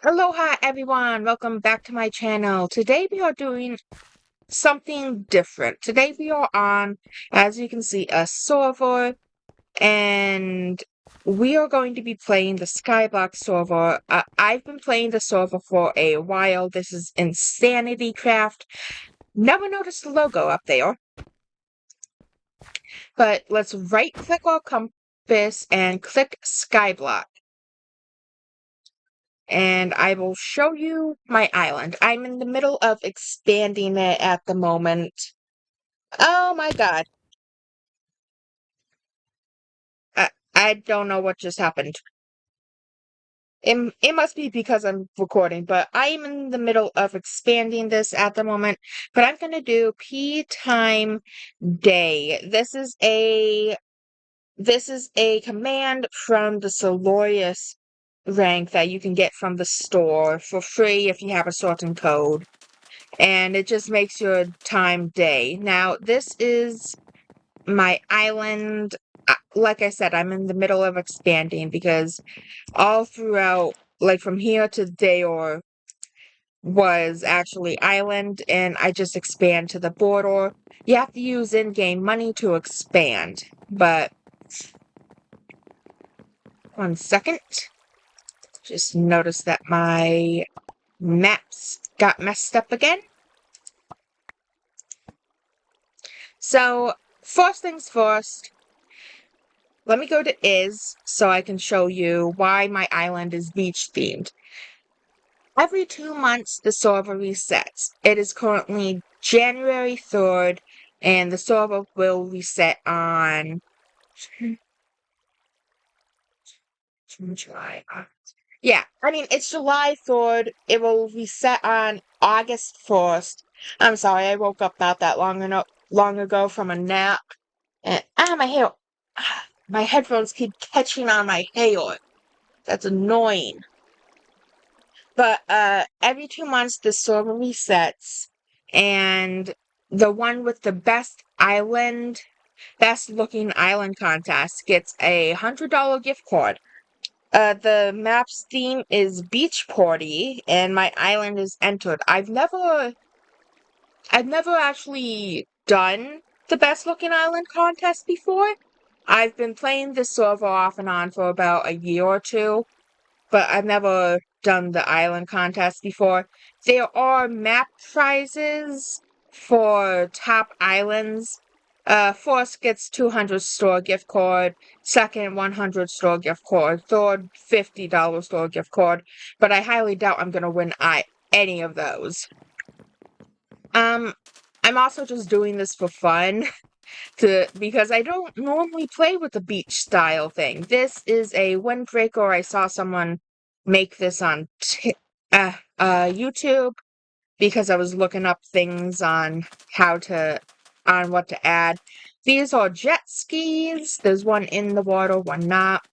Aloha everyone, welcome back to my channel. Today we are doing something different. Today we are on, as you can see, a server, and we are going to be playing the Skyblock server. I've been playing the server for a while. This is Insanity Craft. Never noticed the logo up there. But let's right click our compass and click Skyblock. And I will show you my island. I'm in the middle of expanding it at the moment. Oh my god. I don't know what just happened. It must be because I'm recording, but I am in the middle of expanding this at the moment. But I'm going to do P time day. This is a command from the Solorius rank that you can get from the store for free if you have a certain code. And it just makes your time day. Now, this is my island. Like I said, I'm in the middle of expanding because all throughout, like from here to Dayor, was actually island, and I just expand to the border. You have to use in-game money to expand, but 1 second. Just noticed that my maps got messed up again. So, first things first, let me go to Is so I can show you why my island is beach themed. Every 2 months, the server resets. It is currently January 3rd, and the server will reset on July. Yeah, I mean, it's July 3rd. It will reset on August 1st. I'm sorry, I woke up not that long ago from a nap. And, my hair. My headphones keep catching on my hair. That's annoying. But every 2 months the server resets, and the one with the best looking island contest gets a $100 gift card. The map's theme is Beach Party, and my island is entered. I've never actually done the best looking island contest before. I've been playing this server off and on for about a year or two, but I've never done the island contest before. There are map prizes for top islands. First gets 200 store gift card, second 100 store gift card, third $50 store gift card, but I highly doubt I'm gonna win any of those. Um, I'm also just doing this for fun because I don't normally play with the beach style thing. This is a windbreaker. I saw someone make this on YouTube because I was looking up things on what to add. These are jet skis. There's one in the water, one not.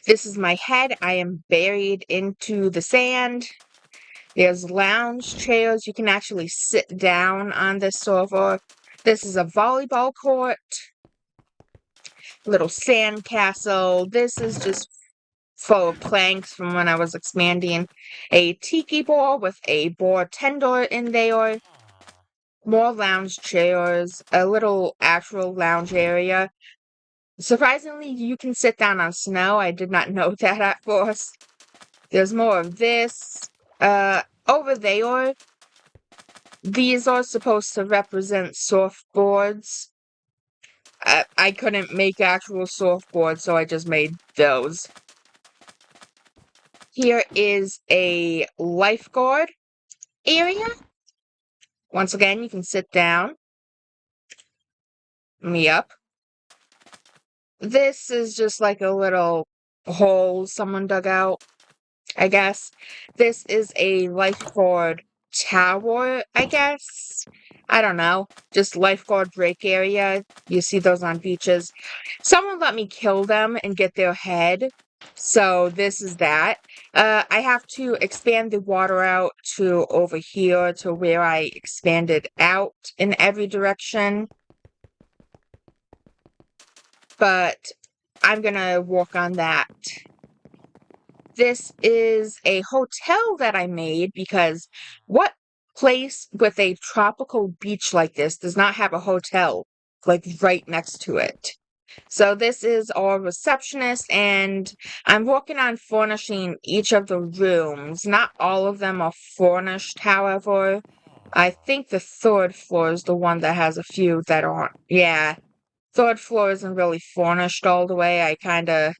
This is my head. I am buried into the sand. There's lounge chairs. You can actually sit down on this server. This is a volleyball court. Little sand castle. This is just full of planks from when I was expanding. A tiki bar with a bartender in there. More lounge chairs. A little actual lounge area. Surprisingly, you can sit down on snow. I did not know that at first. There's more of this. Over there, these are supposed to represent surfboards. I couldn't make actual surfboards, so I just made those. Here is a lifeguard area. Once again, you can sit down. Me up. This is just like a little hole someone dug out, I guess. This is a lifeguard tower, I guess. I don't know. Just lifeguard break area. You see those on beaches. Someone let me kill them and get their head. So this is that. I have to expand the water out to over here to where I expanded out in every direction. But I'm gonna work on that. This is a hotel that I made because what place with a tropical beach like this does not have a hotel like right next to it? So this is our receptionist, and I'm working on furnishing each of the rooms. Not all of them are furnished, however. I think the third floor is the one that has a few that aren't. Yeah, third floor isn't really furnished all the way. I kind of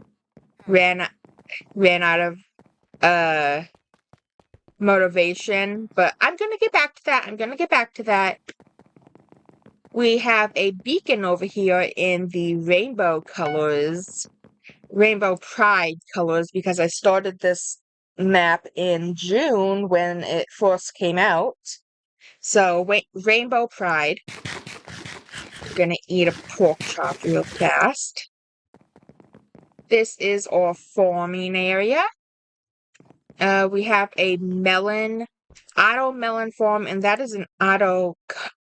ran ran out of uh motivation, but I'm gonna get back to that. I'm gonna get back to that. We have a beacon over here in the rainbow colors, rainbow pride colors, because I started this map in June when it first came out. So wait, rainbow pride. I'm gonna eat a pork chop real fast. This is our farming area. We have a auto melon farm, and that is an auto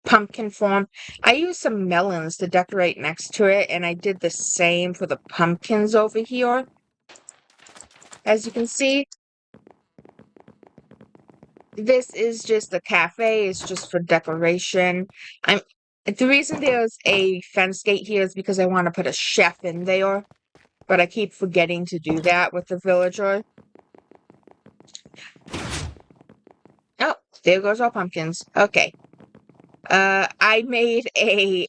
pumpkin farm. I used some melons to decorate next to it, and I did the same for the pumpkins over here. As you can see, this is just a cafe. It's just for decoration. The reason there's a fence gate here is because I want to put a chef in there, but I keep forgetting to do that with the villager. Oh, there goes our pumpkins. Okay. I made a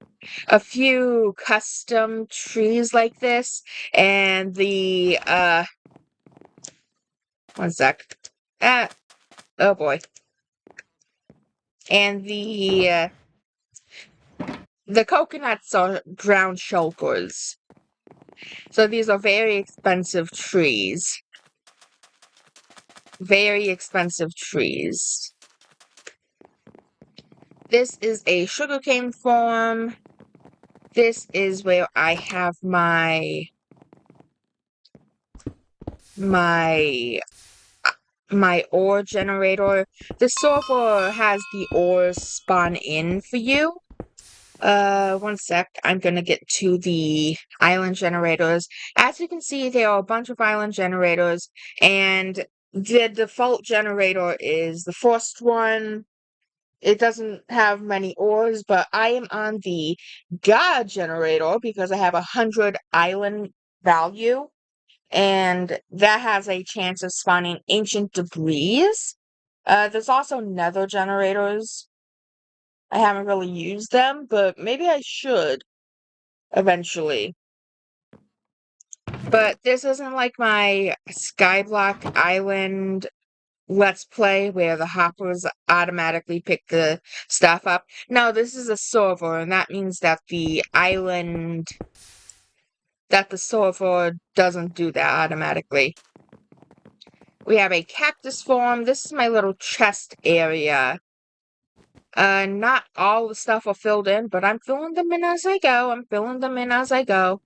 few custom trees like this, and the one sec. Oh boy. And the coconuts are ground shulkers. So these are very expensive trees. Very expensive trees. This is a sugarcane farm. This is where I have my ore generator. The server has the ores spawn in for you. One sec. I'm gonna get to the island generators. As you can see, there are a bunch of island generators, and the default generator is the first one. It doesn't have many ores, but I am on the God generator because I have 100 island value, and that has a chance of spawning ancient debris. There's also nether generators. I haven't really used them, but maybe I should eventually. But this isn't like my Skyblock Island Let's Play where the hoppers automatically pick the stuff up. No, this is a server, and that means that the server doesn't do that automatically. We have a cactus farm. This is my little chest area. Not all the stuff are filled in, but I'm filling them in as I go. I'm filling them in as I go.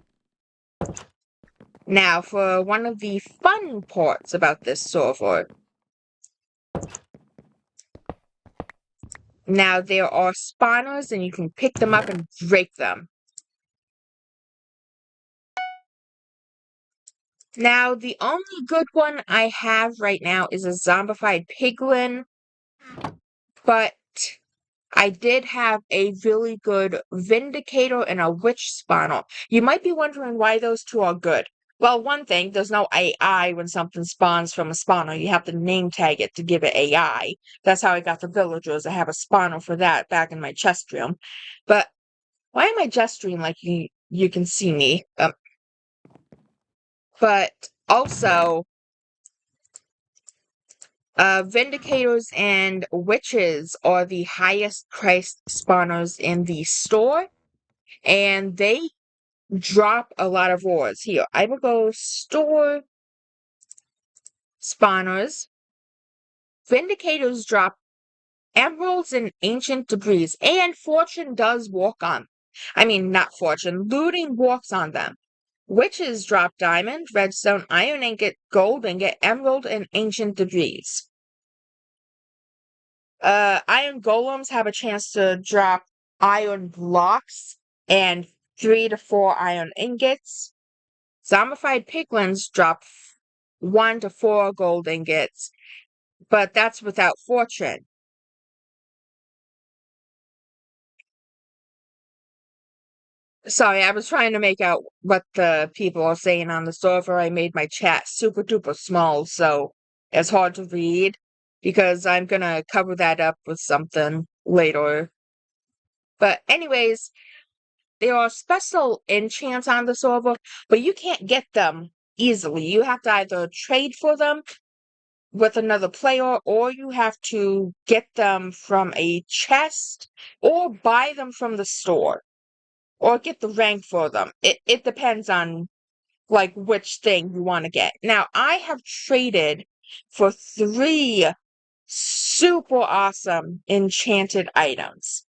Now, for one of the fun parts about this server. Now, there are spawners, and you can pick them up and break them. Now, the only good one I have right now is a zombified piglin, but I did have a really good Vindicator and a Witch spawner. You might be wondering why those two are good. Well, one thing, there's no AI when something spawns from a spawner. You have to name tag it to give it AI. That's how I got the villagers. I have a spawner for that back in my chest room. But why am I gesturing like you can see me? But also, Vindicators and Witches are the highest priced spawners in the store, and they drop a lot of ores. Here, I will go store spawners. Vindicators drop emeralds and ancient debris, and fortune does walk on. I mean, not fortune, looting walks on them. Witches drop diamond, redstone, iron ingot, gold ingot, emerald, and ancient debris. Iron golems have a chance to drop iron blocks and 3 to 4 iron ingots. Zombified piglins drop 1 to 4 gold ingots, but that's without fortune. Sorry, I was trying to make out what the people are saying on the server. I made my chat super duper small, so it's hard to read because I'm gonna cover that up with something later. But anyways, there are special enchants on the server, but you can't get them easily. You have to either trade for them with another player, or you have to get them from a chest, or buy them from the store, or get the rank for them. It depends on like which thing you want to get. Now, I have traded for 3 super awesome enchanted items.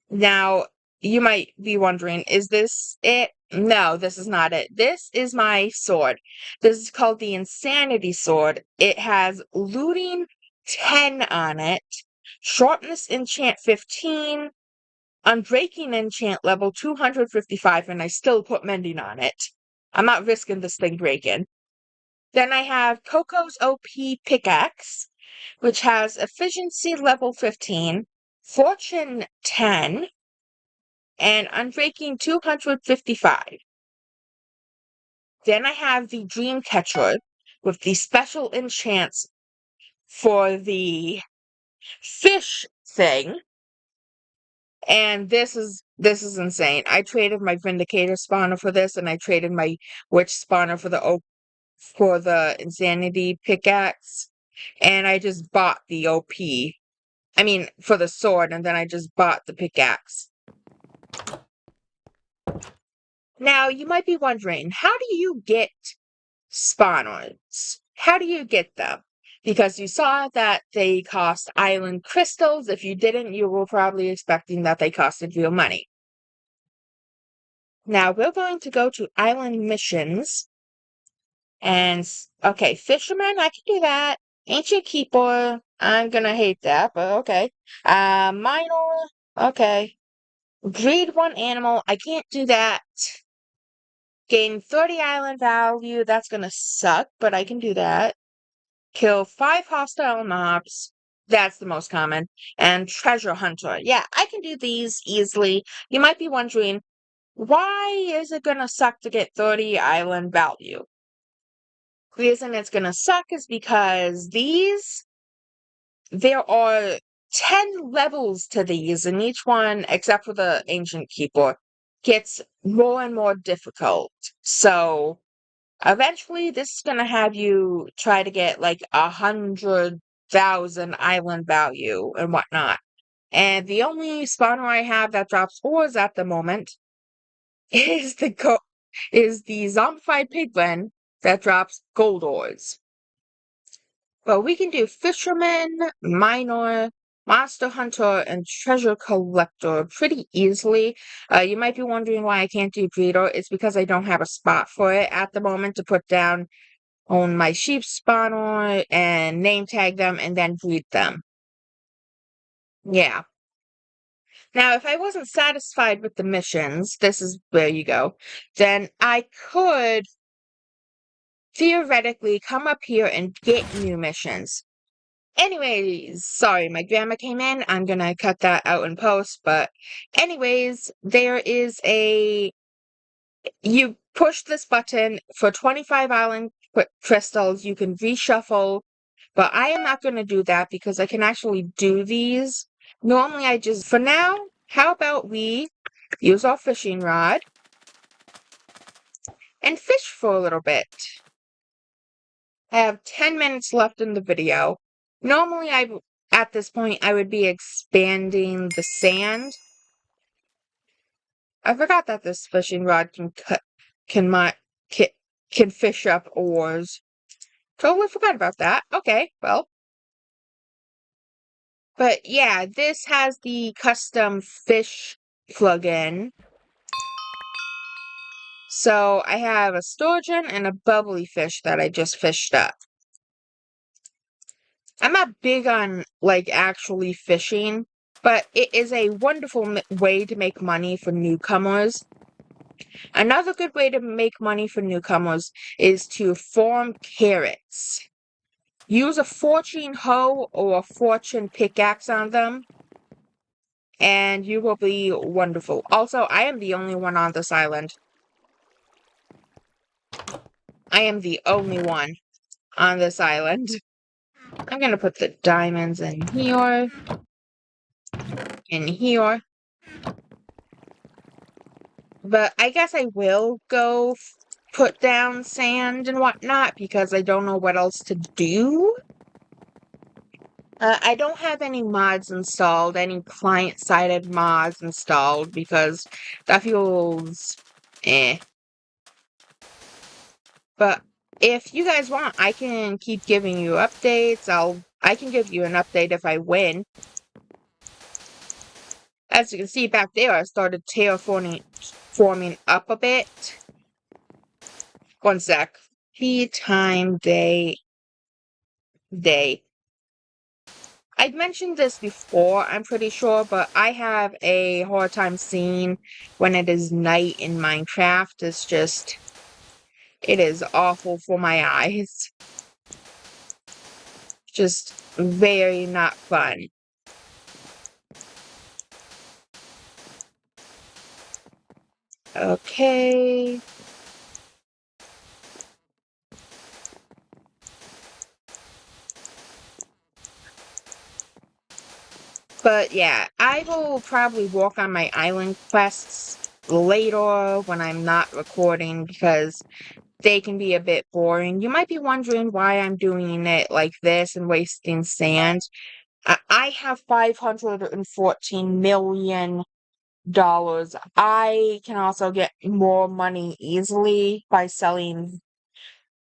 Now, you might be wondering, is this it? No, this is not it. This is my sword. This is called the Insanity Sword. It has looting 10 on it, sharpness enchant 15, unbreaking enchant level 255, and I still put mending on it. I'm not risking this thing breaking. Then I have Coco's OP pickaxe, which has efficiency level 15, fortune 10, and unbreaking 255. Then I have the Dreamcatcher with the special enchants for the fish thing. And this is insane. I traded my Vindicator spawner for this, and I traded my Witch spawner for the Insanity pickaxe. And I just bought the OP. I mean, for the sword, and then I just bought the pickaxe. Now, you might be wondering, how do you get spawners? How do you get them? Because you saw that they cost island crystals. If you didn't, you were probably expecting that they costed real money. Now, we're going to go to island missions. And, okay, fisherman, I can do that. Ancient keeper, I'm gonna hate that, but okay. Minor, okay. Breed 1 animal, I can't do that. Gain 30 island value, that's gonna suck, but I can do that. Kill 5 hostile mobs, that's the most common. And treasure hunter, yeah, I can do these easily. You might be wondering, why is it gonna suck to get 30 island value? The reason it's gonna suck is because there are 10 levels to these, and each one, except for the ancient keeper, gets more and more difficult. So eventually this is gonna have you try to get like 100,000 island value and whatnot. And the only spawner I have that drops ores at the moment is the zombified piglin that drops gold ores. Well, we can do fisherman, miner, monster hunter, and treasure collector pretty easily. You might be wondering why I can't do breeder. It's because I don't have a spot for it at the moment to put down on my sheep spawner and name tag them and then breed them. Yeah. Now, if I wasn't satisfied with the missions, this is where you go, then I could theoretically come up here and get new missions. Anyways, sorry, my grandma came in. I'm gonna cut that out in post, but anyways, you push this button for 25 island crystals, you can reshuffle, but I am not gonna do that because I can actually do these. Normally for now, how about we use our fishing rod and fish for a little bit. I have 10 minutes left in the video. Normally, at this point, I would be expanding the sand. I forgot that this fishing rod can fish up ores. Totally forgot about that. Okay, well. But yeah, this has the custom fish plugin. So I have a sturgeon and a bubbly fish that I just fished up. I'm not big on like actually fishing, but it is a wonderful way to make money for newcomers. Another good way to make money for newcomers is to farm carrots. Use a fortune hoe or a fortune pickaxe on them, and you will be wonderful. Also, I am the only one on this island. I am the only one on this island. I'm gonna put the diamonds in here. In here. But I guess I will go put down sand and whatnot because I don't know what else to do. I don't have any mods installed, any client-sided mods installed because that feels eh. But if you guys want, I can keep giving you updates. I can give you an update if I win. As you can see back there, I started forming up a bit. One sec. Tea time day. I'd mentioned this before, I'm pretty sure, but I have a hard time seeing when it is night in Minecraft. It is awful for my eyes. Just very not fun. Okay. But yeah, I will probably work on my island quests later when I'm not recording because they can be a bit boring. You might be wondering why I'm doing it like this and wasting sand. I have $514 million. I can also get more money easily by selling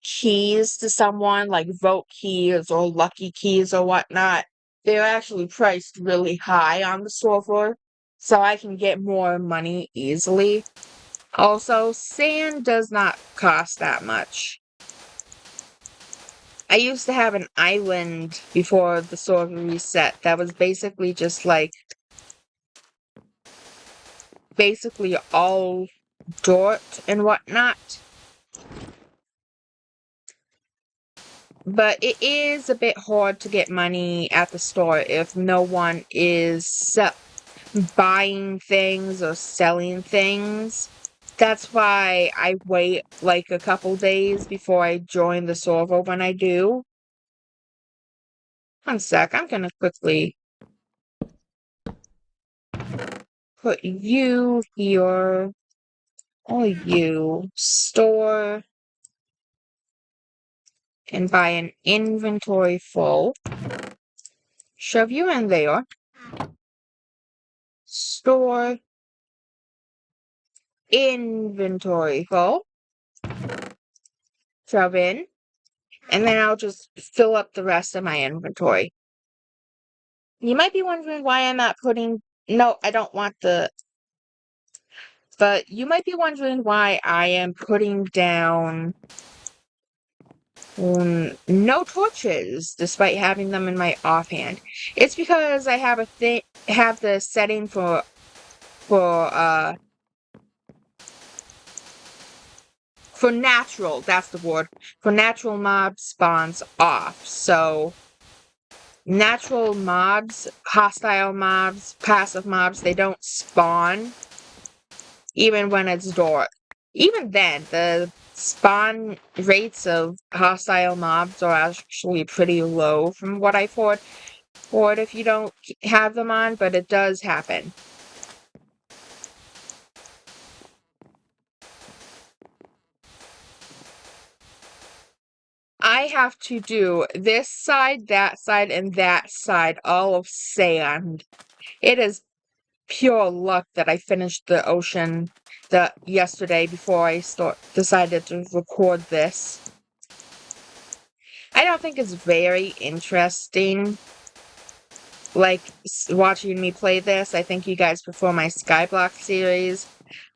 keys to someone, like vote keys or lucky keys or whatnot. They're actually priced really high on the server, so I can get more money easily. Also, sand does not cost that much. I used to have an island before the server reset that was basically just like all dirt and whatnot. But it is a bit hard to get money at the store if no one is buying things or selling things. That's why I wait like a couple days before I join the server when I do. One sec, I'm gonna quickly put you here. Only you. Store. And buy an inventory full. Shove you in there. Store. Inventory full. Shove in. And then I'll just fill up the rest of my inventory. You might be wondering why I'm not putting... No, I don't want the... But you might be wondering why I am putting down no torches, despite having them in my offhand. It's because I have the setting for natural, that's the word, for natural mob spawns off. So natural mobs, hostile mobs, passive mobs, they don't spawn even when it's dark. Even then, the spawn rates of hostile mobs are actually pretty low from what I've heard if you don't have them on, but it does happen. I have to do this side, that side, and that side all of sand. It is pure luck that I finished the ocean yesterday before I decided to record this. I don't think it's very interesting, like, watching me play this. I think you guys prefer my Skyblock series.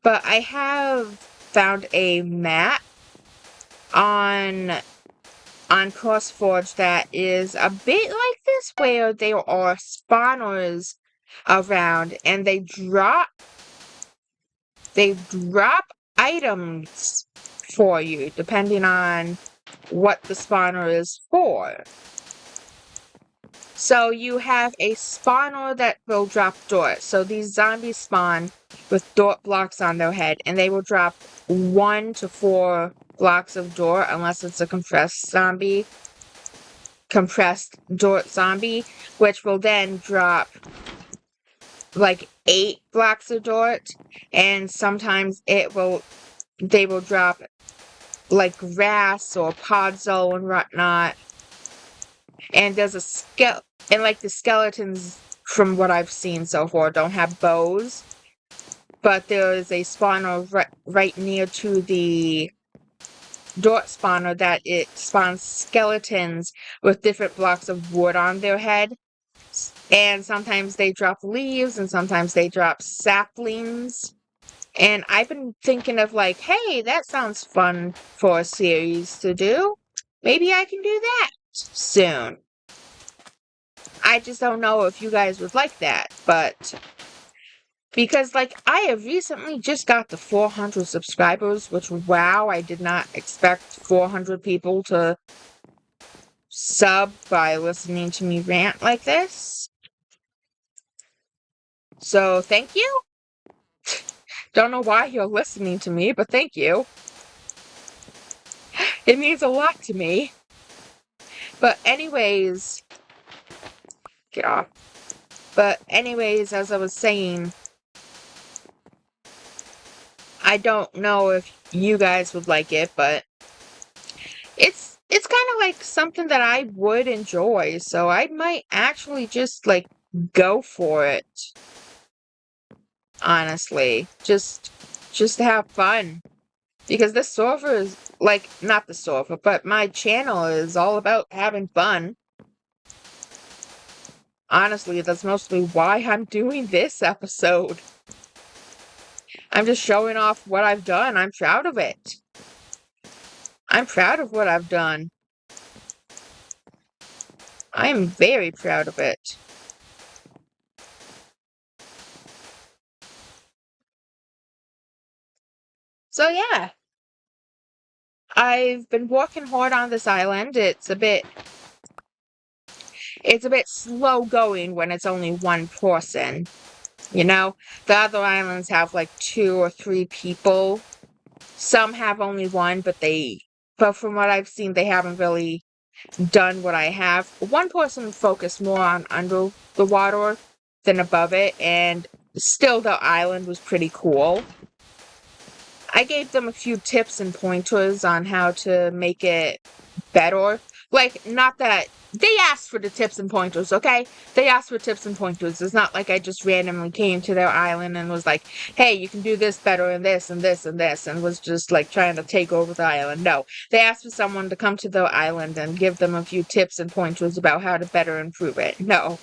But I have found a map on CrossForge that is a bit like this, where there are spawners around and they drop items for you, depending on what the spawner is for. So you have a spawner that will drop dirt. So these zombies spawn with dirt blocks on their head, and they will drop 1 to 4 blocks of dirt unless it's a compressed dirt zombie, which will then drop like 8 blocks of dirt, and sometimes they will drop like grass or podzol and whatnot. And there's and like the skeletons, from what I've seen so far, don't have bows. But there is a spawner right near to the dirt spawner that it spawns skeletons with different blocks of wood on their head. And sometimes they drop leaves, and sometimes they drop saplings. And I've been thinking of like, hey, that sounds fun for a series to do. Maybe I can do that soon. I just don't know if you guys would like that, but because like I have recently just got to 400 subscribers, which wow, I did not expect 400 people to sub by listening to me rant like this. So thank you. Don't know why you're listening to me, but thank you. It means a lot to me. But anyways, get off. But anyways, as I was saying, I don't know if you guys would like it, but it's kind of like something that I would enjoy, so I might actually just like go for it. Honestly, just to have fun. Because this server is like not the server, but my channel is all about having fun. Honestly, that's mostly why I'm doing this episode. I'm just showing off what I've done. I'm proud of it. I'm proud of what I've done. I am very proud of it. So yeah, I've been working hard on this island. It's a bit slow going when it's only one person. You know, the other islands have like 2 or 3 people. Some have only one, but from what I've seen, they haven't really done what I have. One person focused more on under the water than above it, and still the island was pretty cool. I gave them a few tips and pointers on how to make it better. Like, not that they asked for the tips and pointers, okay? They asked for tips and pointers. It's not like I just randomly came to their island and was like, hey, you can do this better and this and this and this, and was just like trying to take over the island. No, they asked for someone to come to their island and give them a few tips and pointers about how to better improve it. No.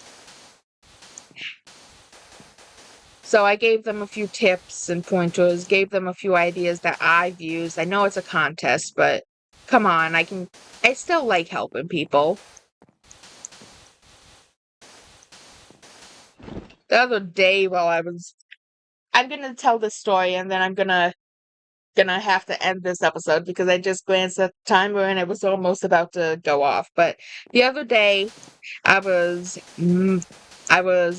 So I gave them a few tips and pointers, gave them a few ideas that I've used. I know it's a contest, but come on, I still like helping people. The other day I'm gonna tell this story and then I'm gonna have to end this episode because I just glanced at the timer and it was almost about to go off. But the other day I was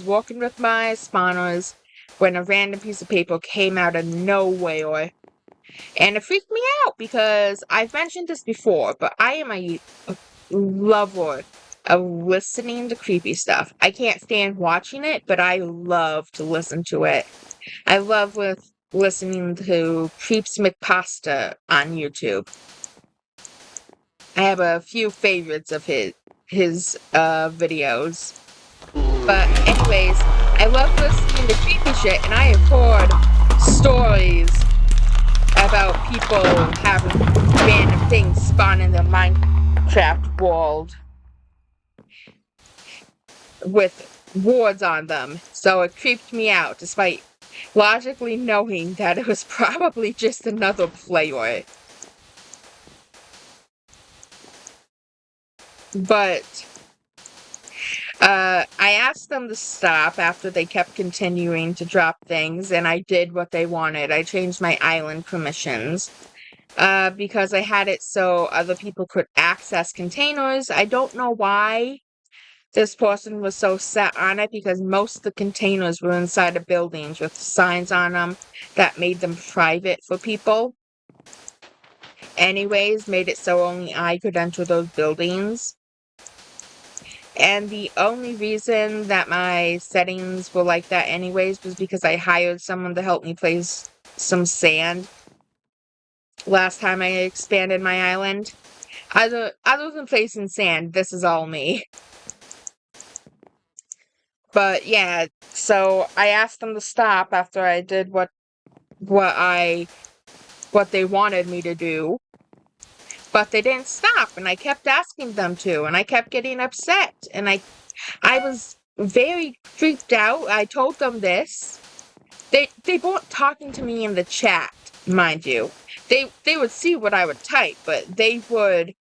walking with my spawners when a random piece of paper came out of nowhere. And it freaked me out because I've mentioned this before, but I am a lover of listening to creepy stuff. I can't stand watching it, but I love to listen to it. I love listening to Creeps McPasta on YouTube. I have a few favorites of his videos. But anyways, I love listening to creepy shit, and I have heard stories about people having random things spawn in the Minecraft world with wards on them. So it creeped me out, despite logically knowing that it was probably just another player. But I asked them to stop after they kept continuing to drop things, and I did what they wanted. I changed my island permissions. Because I had it so other people could access containers. I don't know why this person was so set on it, because most of the containers were inside of buildings with signs on them that made them private for people. Anyways, made it so only I could enter those buildings. And the only reason that my settings were like that anyways was because I hired someone to help me place some sand last time I expanded my island. Other than placing sand, this is all me. But yeah, so I asked them to stop after I did what they wanted me to do. But they didn't stop, and I kept asking them to, and I kept getting upset, and I was very freaked out. I told them this. They weren't talking to me in the chat, mind you. They would see what I would type, but they would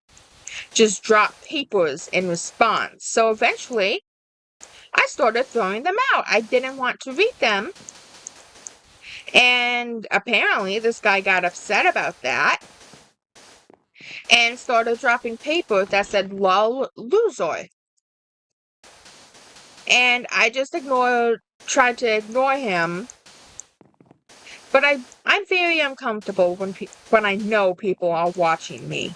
just drop papers in response. So eventually, I started throwing them out. I didn't want to read them. And apparently, this guy got upset about that and started dropping papers that said lol loser. And I just tried to ignore him. But I'm very uncomfortable when I know people are watching me.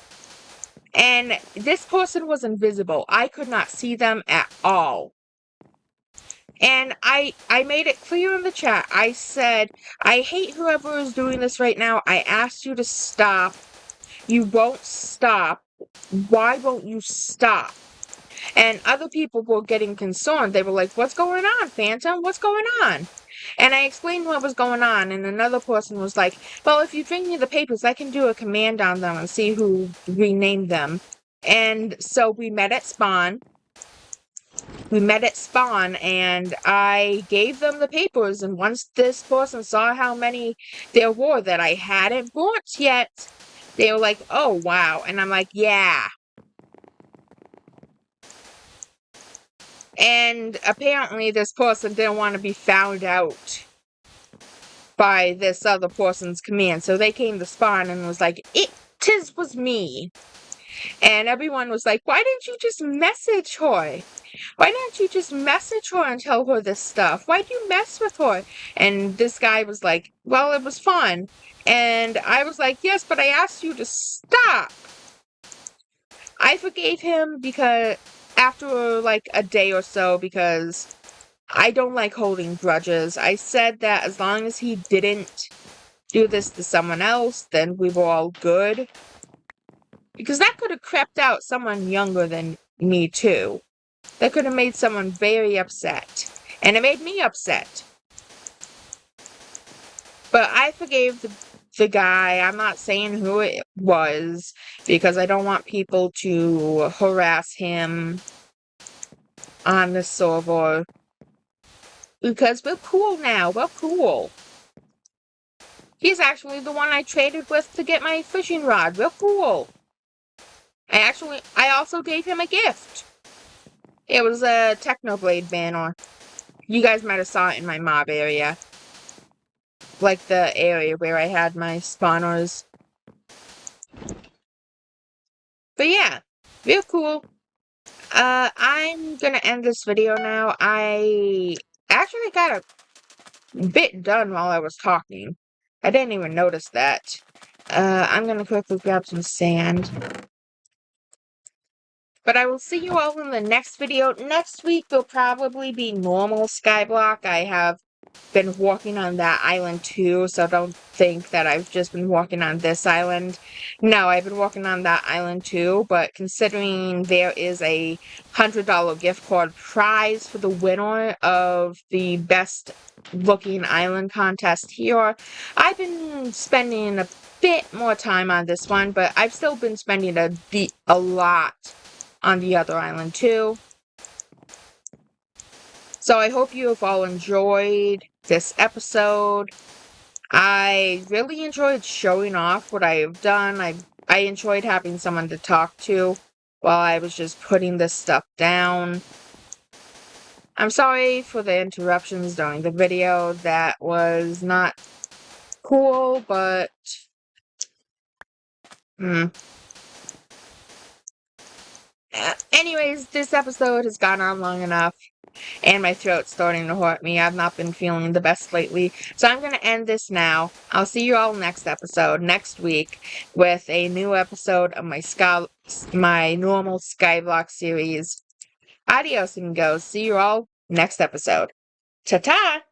And this person was invisible. I could not see them at all. And I made it clear in the chat. I said, I hate whoever is doing this right now. I asked you to stop. You won't stop. Why won't you stop? And other people were getting concerned. They were like, what's going on, Phantom? What's going on? And I explained what was going on, and another person was like, well, if you bring me the papers, I can do a command on them and see who renamed them. And so we met at spawn. And I gave them the papers, and once this person saw how many there were that I hadn't bought yet, they were like, oh, wow. And I'm like, yeah. And apparently this person didn't want to be found out by this other person's command, so they came to spawn and was like, "'Tis was me." And everyone was like, why didn't you just message her? Why didn't you just message her and tell her this stuff? Why'd you mess with her? And this guy was like, well, it was fun. And I was like, yes, but I asked you to stop. I forgave him because after like a day or so, because I don't like holding grudges. I said that as long as he didn't do this to someone else, then we were all good. Because that could have crept out someone younger than me too. That could have made someone very upset. And it made me upset. But I forgave the guy. I'm not saying who it was, because I don't want people to harass him on the server. Because we're cool now. We're cool. He's actually the one I traded with to get my fishing rod. We're cool. I also gave him a gift. It was a Technoblade banner. You guys might have saw it in my mob area. Like the area where I had my spawners. But yeah, real cool. I'm gonna end this video now. I actually got a bit done while I was talking. I didn't even notice that. I'm gonna quickly grab some sand. But I will see you all in the next video. Next week will probably be normal Skyblock. I have been working on that island too, so don't think that I've just been working on this island. No, I've been working on that island too, but considering there is a $100 gift card prize for the winner of the best looking island contest here, I've been spending a bit more time on this one, but I've still been spending a lot on the other island too. So I hope you have all enjoyed this episode. I really enjoyed showing off what I have done. I enjoyed having someone to talk to while I was just putting this stuff down. I'm sorry for the interruptions during the video. That was not cool, but anyways, this episode has gone on long enough, and my throat's starting to hurt me. I've not been feeling the best lately, so I'm gonna end this now. I'll see you all next episode next week with a new episode of my normal Skyblock series. Adios, amigos. See you all next episode. Ta-ta!